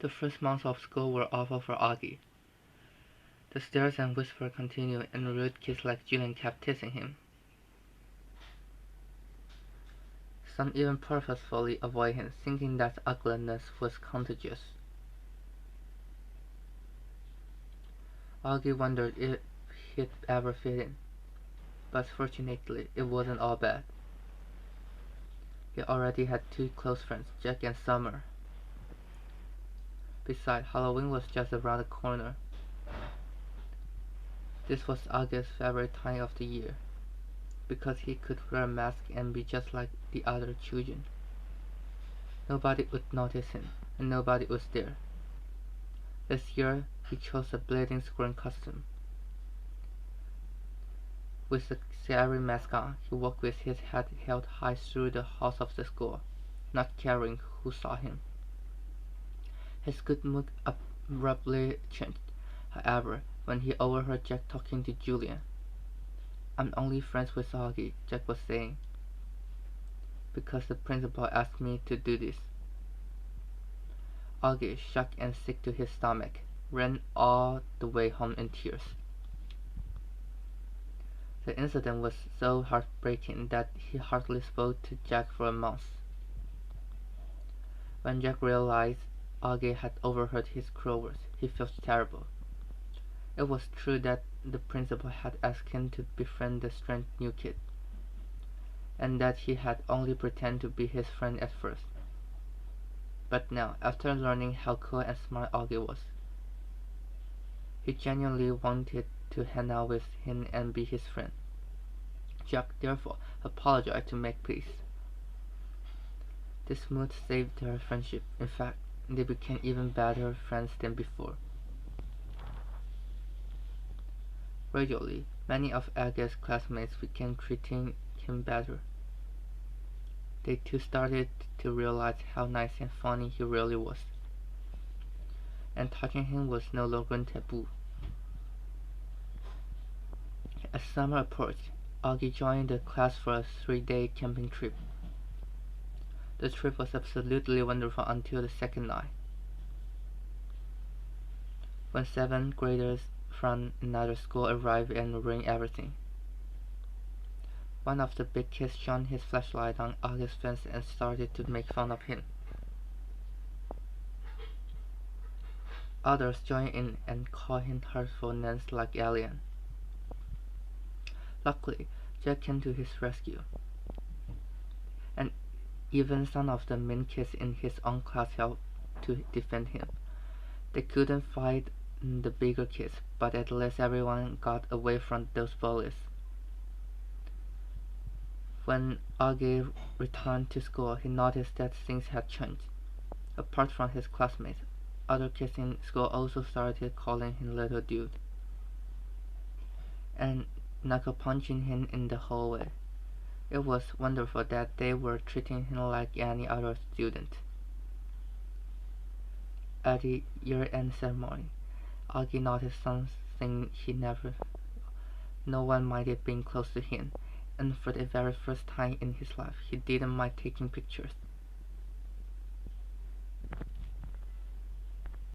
The first months of school were awful for Augie. The stares and whispers continued, and rude kids like Julian kept teasing him. Some even purposefully avoided him, thinking that ugliness was contagious. Augie wondered if he'd ever fit in, but fortunately it wasn't all bad. He already had two close friends, Jack and Summer. Besides, Halloween was just around the corner. This was Augie's favorite time of the year, because he could wear a mask and be just like the other children. Nobody would notice him, and nobody was there. This year, he chose a bleeding squirrel costume. With the scary mask on, he walked with his head held high through the halls of the school, not caring who saw him. His good mood abruptly changed, however, when he overheard Jack talking to Julian. "I'm only friends with Augie," Jack was saying, "because the principal asked me to do this." Augie, shocked and sick to his stomach, ran all the way home in tears. The incident was so heartbreaking that he hardly spoke to Jack for a month. When Jack realized Augie had overheard his cruel words, he felt terrible. It was true that the principal had asked him to befriend the strange new kid, and that he had only pretended to be his friend at first. But now, after learning how cool and smart Augie was, he genuinely wanted to hang out with him and be his friend. Jack therefore apologized to make peace. This move saved their friendship. In fact, they became even better friends than before. Gradually, many of Augie's classmates began treating him better. They too started to realize how nice and funny he really was, and touching him was no longer taboo. As summer approached, Augie joined the class for a 3-day camping trip. The trip was absolutely wonderful until the second night, when 7th graders from another school arrived and ruined everything. One of the big kids shone his flashlight on Augie's fence and started to make fun of him. Others joined in and called him hurtful names like alien. Luckily, Jack came to his rescue, and even some of the mean kids in his own class helped to defend him. They couldn't fight the bigger kids, but at least everyone got away from those bullies. When Augie returned to school, he noticed that things had changed. Apart from his classmates, other kids in school also started calling him little dude and knuckle punching him in the hallway. It was wonderful that they were treating him like any other student. At the year-end ceremony, Augie noticed something he never. No one minded being close to him, and for the very first time in his life, he didn't mind taking pictures.